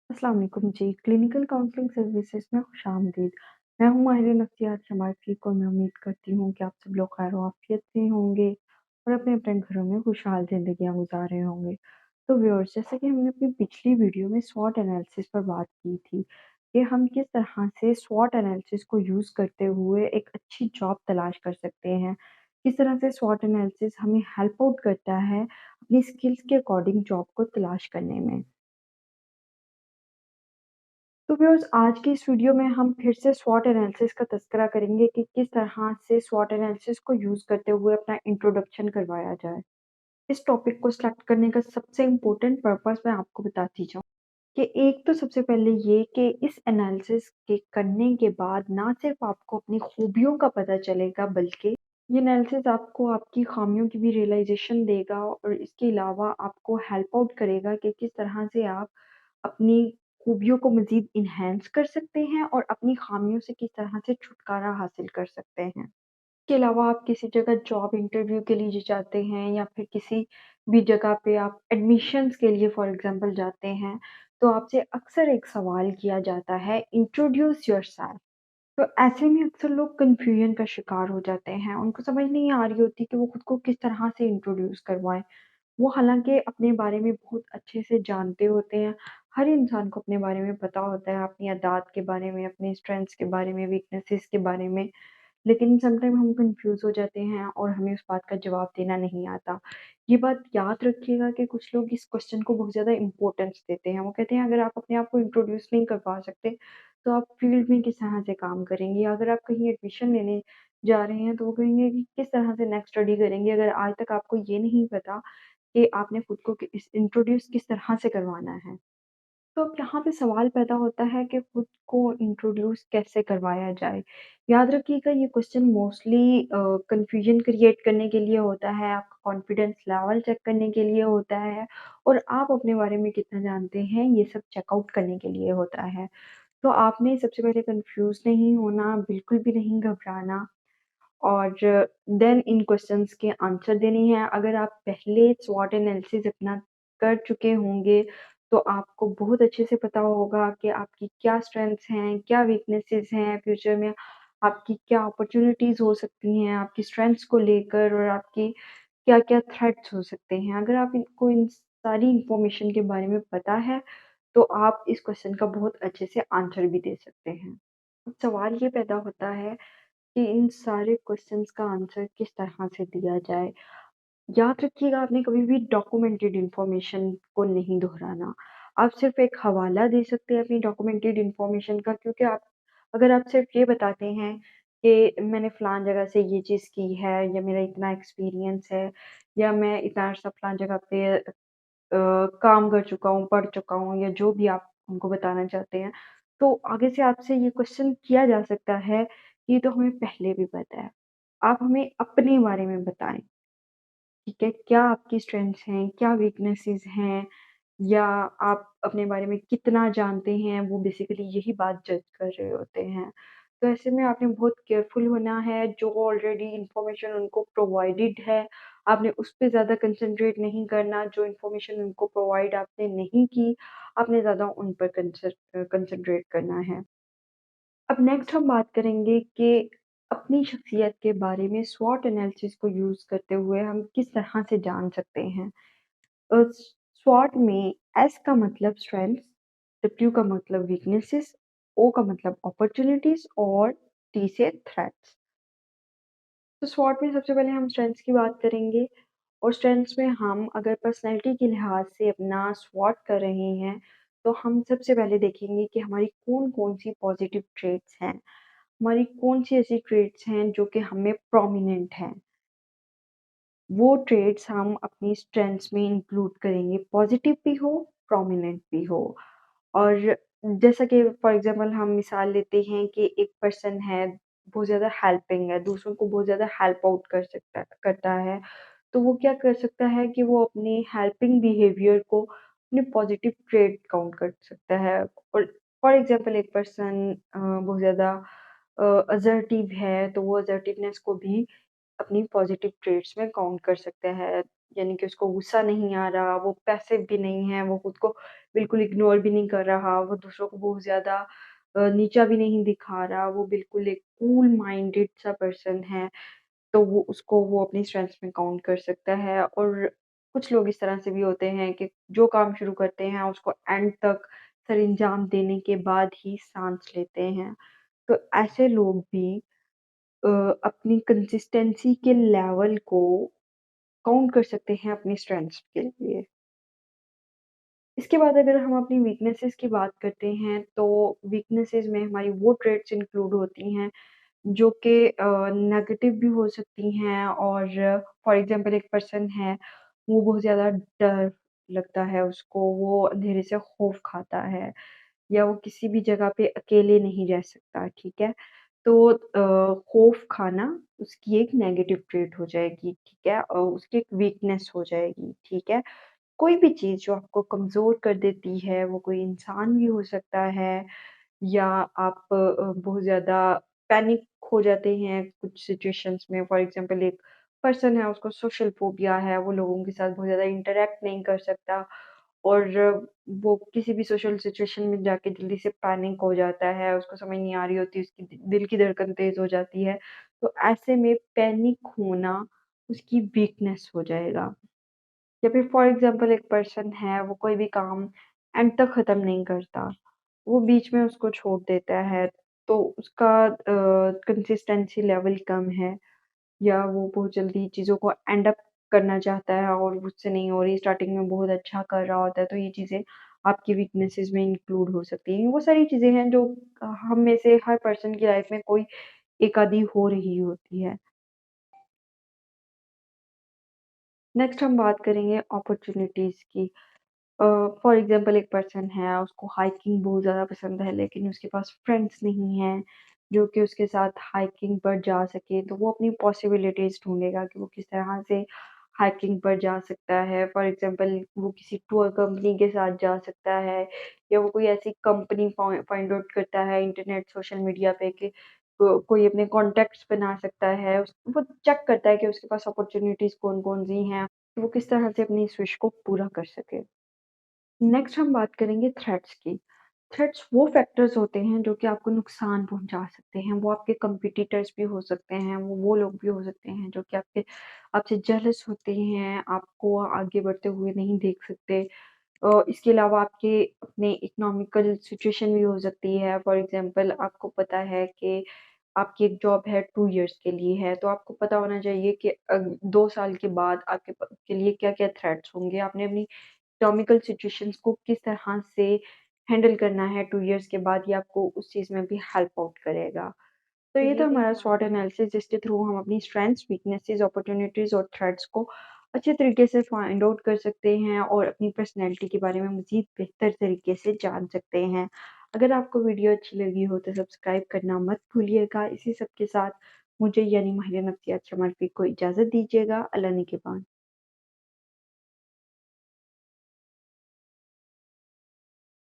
अस्सलाम वालेकुम जी, clinical counselling services में खुशामदीद। मैं हूँ माहिर नफ्सियात शमाइल फ़रीक और मैं उम्मीद करती हूँ कि आप सब लोग खैर आफियत से होंगे और अपने-अपने घरों में खुशहाल ज़िंदगियाँ गुज़ार रहे होंगे। तो व्यूअर्स, जैसा कि हमने अपनी पिछली वीडियो में स्वॉट एनालिसिस पर बात की थी कि हम किस तरह से स्वॉट एनालिसिस को यूज़ करते हुए एक अच्छी जॉब तलाश कर सकते हैं। किस तरह से स्वॉट एनालिसिस हमें हेल्प आउट करता है अपनी स्किल्स के अकॉर्डिंग जॉब को तलाश करने में। तो व्यूअर्स, आज की इस वीडियो में हम फिर से स्वॉट एनालिसिस का तज़किरा करेंगे कि किस तरह से स्वॉट एनालिसिस को यूज़ करते हुए अपना इंट्रोडक्शन करवाया जाए। इस टॉपिक को सिलेक्ट करने का सबसे इम्पोर्टेंट पर्पस मैं आपको बताती जाऊँ कि एक तो सबसे पहले ये कि इस एनालिसिस के करने के बाद ना सिर्फ आपको अपनी खूबियों का पता चलेगा, बल्कि ये एनालिसिस आपको आपकी खामियों की भी रियलाइज़ेशन देगा और इसके अलावा आपको हेल्प आउट करेगा कि किस तरह से आप अपनी खूबियों को मज़ीद एनहांस कर सकते हैं और अपनी खामियों से किस तरह से छुटकारा हासिल कर सकते हैं। इसके अलावा आप किसी जगह जॉब इंटरव्यू के लिए जाते हैं या फिर किसी भी जगह पे आप एडमिशन्स के लिए फॉर एग्ज़ाम्पल जाते हैं, तो आपसे अक्सर एक सवाल किया जाता है, इंट्रोड्यूस योरसेल्फ। तो ऐसे में अक्सर लोग कन्फ्यूजन का शिकार हो जाते हैं। उनको समझ नहीं आ रही होती कि वो खुद को किस तरह से इंट्रोड्यूस करवाएँ। वो हालाँकि अपने बारे में बहुत अच्छे से जानते होते हैं। हर इंसान को अपने बारे में पता होता है, अपनी आदात के बारे में, अपने स्ट्रेंथ्स के बारे में, वीकनेसेस के बारे में। लेकिन समटाइम हम कन्फ्यूज़ हो जाते हैं और हमें उस बात का जवाब देना नहीं आता। ये बात याद रखिएगा कि कुछ लोग इस क्वेश्चन को बहुत ज़्यादा इम्पोर्टेंस देते हैं। वो कहते हैं अगर आप अपने आप को इंट्रोड्यूस नहीं करवा सकते, तो आप फील्ड में किस तरह से काम करेंगे? या अगर आप कहीं एडमिशन लेने जा रहे हैं, तो वो कहेंगे कि किस तरह से नेक्स्ट स्टडी करेंगे अगर आज तक आपको ये नहीं पता कि आपने खुद को इंट्रोड्यूस किस तरह से करवाना है। तो अब यहाँ पे सवाल पैदा होता है कि खुद को इंट्रोड्यूस कैसे करवाया जाए। याद रखिएगा, ये क्वेश्चन मोस्टली कन्फ्यूजन क्रिएट करने के लिए होता है, आपका कॉन्फिडेंस लेवल चेक करने के लिए होता है और आप अपने बारे में कितना जानते हैं, ये सब चेकआउट करने के लिए होता है। तो आपने सबसे पहले कन्फ्यूज़ नहीं होना, बिल्कुल भी नहीं घबराना और देन इन क्वेश्चंस के आंसर देने हैं। अगर आप पहले स्वॉट एनालिसिस अपना कर चुके होंगे, तो आपको बहुत अच्छे से पता होगा कि आपकी क्या स्ट्रेंथ्स हैं, क्या वीकनेसेस हैं, फ्यूचर में आपकी क्या अपॉर्च्युनिटीज़ हो सकती हैं, आपकी स्ट्रेंथ्स को लेकर और आपकी क्या-क्या थ्रेट्स हो सकते हैं। अगर आप इनको इन सारी इन्फॉर्मेशन के बारे में पता है, तो आप इस क्वेश्चन का बहुत अच्छे से आंसर भी दे सकते हैं। अब सवाल ये पैदा होता है कि इन सारे क्वेश्चंस का आंसर किस तरह से दिया जाए। याद रखिएगा, आपने कभी भी डॉक्यूमेंटेड इन्फॉर्मेशन को नहीं दोहराना। आप सिर्फ़ एक हवाला दे सकते हैं अपनी डॉक्यूमेंटेड इन्फॉर्मेशन का, क्योंकि आप अगर आप सिर्फ़ ये बताते हैं कि मैंने फ़लाँ जगह से ये चीज़ की है या मेरा इतना एक्सपीरियंस है या मैं इतना अर्सा फ़लाँ जगह पे काम कर चुका हूँ, पढ़ चुका हूँ या जो भी आप उनको बताना चाहते हैं, तो आगे से आपसे ये क्वेश्चन किया जा सकता है, ये तो हमें पहले भी पता है। आप हमें अपने बारे में बताएँ, ठीक है? क्या आपकी स्ट्रेंथ्स हैं, क्या वीकनेसेस हैं या आप अपने बारे में कितना जानते हैं, वो बेसिकली यही बात जज कर रहे होते हैं। तो ऐसे में आपने बहुत केयरफुल होना है, जो ऑलरेडी इन्फॉर्मेशन उनको प्रोवाइडेड है, आपने उस पे ज़्यादा कंसंट्रेट नहीं करना, जो इन्फॉर्मेशन उनको प्रोवाइड आपने नहीं की, आपने ज़्यादा उन पर कंसंट्रेट करना है। अब नेक्स्ट हम बात करेंगे कि अपनी शख्सियत के बारे में स्वॉट एनालिसिस को यूज़ करते हुए हम किस तरह से जान सकते हैं। स्वॉट में एस का मतलब स्ट्रेंथ्स, डब्ल्यू का मतलब वीकनेसेस, ओ का मतलब अपॉर्चुनिटीज और टी से थ्रेट्स। तो स्वॉट में सबसे पहले हम स्ट्रेंथ्स की बात करेंगे और स्ट्रेंथ्स में हम अगर पर्सनैलिटी के लिहाज से अपना स्वॉट कर रहे हैं, तो हम सबसे पहले देखेंगे कि हमारी कौन-कौन सी पॉजिटिव ट्रेट्स हैं, हमारी कौन-सी ऐसी ट्रेट्स हैं जो कि हमें प्रोमिनेंट हैं। वो ट्रेड्स हम अपनी स्ट्रेंथ्स में इंक्लूड करेंगे, पॉजिटिव भी हो, प्रोमिनेंट भी हो। और जैसा कि फॉर एग्ज़ाम्पल हम मिसाल लेते हैं कि एक पर्सन है, बहुत ज़्यादा हेल्पिंग है, दूसरों को बहुत ज़्यादा हेल्प आउट करता है। तो वो क्या कर सकता है कि वो अपने हेल्पिंग बिहेवियर को अपने पॉजिटिव ट्रेड काउंट कर सकता है। और फॉर एग्ज़ाम्पल एक पर्सन बहुत ज़्यादा असर्टिव है, तो वो असर्टिवनेस को भी अपनी पॉज़िटिव ट्रेट्स में काउंट कर सकता है। यानी कि उसको गुस्सा नहीं आ रहा, वो पैसिव भी नहीं है, वो खुद को बिल्कुल इग्नोर भी नहीं कर रहा, वो दूसरों को बहुत ज़्यादा नीचा भी नहीं दिखा रहा, वो बिल्कुल एक कूल माइंडेड सा पर्सन है। तो वो अपनी स्ट्रेंथ्स में काउंट कर सकता है। और कुछ लोग इस तरह से भी होते हैं कि जो काम शुरू करते हैं उसको एंड तक सरंजाम देने के बाद ही साँस लेते हैं। तो ऐसे लोग भी अ, अपनी कंसिस्टेंसी के लेवल को काउंट कर सकते हैं अपनी स्ट्रेंथ्स के लिए। इसके बाद अगर हम अपनी वीकनेसेस की बात करते हैं, तो वीकनेसेस में हमारी वो ट्रेट्स इंक्लूड होती हैं जो कि नेगेटिव भी हो सकती हैं। और फॉर एग्ज़ाम्पल एक पर्सन है, वो बहुत ज़्यादा डर लगता है उसको, वो अंधेरे से खौफ़ खाता है या वो किसी भी जगह पे अकेले नहीं रह सकता, ठीक है? तो खौफ़ खाना उसकी एक नेगेटिव ट्रेट हो जाएगी, ठीक है? उसकी एक वीकनेस हो जाएगी, ठीक है? कोई भी चीज़ जो आपको कमज़ोर कर देती है, वो कोई इंसान भी हो सकता है या आप बहुत ज़्यादा पैनिक हो जाते हैं कुछ सिचुएशंस में। फॉर एग्ज़ाम्पल एक पर्सन है, उसको सोशल फ़ोबिया है, वो लोगों के साथ बहुत ज़्यादा इंटरैक्ट नहीं कर सकता और वो किसी भी सोशल सिचुएशन में जाके जल्दी से पैनिक हो जाता है, उसको समझ नहीं आ रही होती, उसकी दिल की धड़कन तेज़ हो जाती है। तो ऐसे में पैनिक होना उसकी वीकनेस हो जाएगा। या फिर फॉर एग्ज़ाम्पल एक पर्सन है, वो कोई भी काम एंड तक ख़त्म नहीं करता, वो बीच में उसको छोड़ देता है, तो उसका कंसिस्टेंसी लेवल कम है या वो बहुत जल्दी चीज़ों को एंड अप करना चाहता है और मुझसे नहीं हो रही, स्टार्टिंग में बहुत अच्छा कर रहा होता है, तो ये चीज़ें आपकी वीकनेसेस में इंक्लूड हो सकती हैं। वो सारी चीज़ें हैं जो हम में से हर पर्सन की लाइफ़ में कोई एक आधी हो रही होती है। नेक्स्ट हम बात करेंगे अपॉर्च्युनिटीज़ की। फॉर एग्ज़ाम्पल एक पर्सन है, उसको हाइकिंग बहुत ज़्यादा पसंद है, लेकिन उसके पास फ्रेंड्स नहीं हैं, जो कि उसके साथ हाइकिंग पर जा सकें, तो वो अपनी पॉसिबिलिटीज़ ढूँढेगा कि वो किस तरह से हाइकिंग पर जा सकता है। फॉर एग्ज़ाम्पल वो किसी टूर कंपनी के साथ जा सकता है या वो कोई ऐसी कंपनी फाइंड आउट करता है इंटरनेट, सोशल मीडिया पे कि कोई अपने कॉन्टैक्ट्स बना सकता है। वो चेक करता है कि उसके पास अपॉर्च्युनिटीज़ कौन-कौन सी हैं, तो वो किस तरह से अपनी इस विश को पूरा कर सके। नेक्स्ट हम बात करेंगे थ्रेट्स की। थ्रेट्स वो फैक्टर्स होते हैं जो कि आपको नुकसान पहुँचा सकते हैं। वो आपके कॉम्पिटिटर्स भी हो सकते हैं, वो लोग भी हो सकते हैं जो कि आपसे जेलस होते हैं, आपको आगे बढ़ते हुए नहीं देख सकते। इसके अलावा आपके अपने इकोनॉमिकल सिचुएशन भी हो सकती है। फॉर एग्ज़ाम्पल आपको पता है कि आपकी एक जॉब है 2 इयर्स के लिए है, तो आपको पता होना चाहिए कि 2 साल के बाद के लिए क्या-क्या थ्रेट्स होंगे। आपने अपनी इकोनॉमिकल सिचुएशंस को किस तरह से हैंडल करना है 2 इयर्स के बाद, ये आपको उस चीज़ में भी हेल्प आउट करेगा। तो ये तो हमारा स्वॉट एनालिसिस, जिसके थ्रू हम अपनी स्ट्रेंथ्स, वीकनेसेस, अपॉर्च्युनिटीज़ और थ्रेट्स को अच्छे तरीके से फाइंड आउट कर सकते हैं और अपनी पर्सनैलिटी के बारे में मज़ीद बेहतर तरीके से जान सकते हैं। अगर आपको वीडियो अच्छी लगी हो तो सब्सक्राइब करना मत भूलिएगा। इसी सब के साथ मुझे यानी माहिर नफ्सियात शमर को इजाज़त दीजिएगा। अल्लाह निगहबान।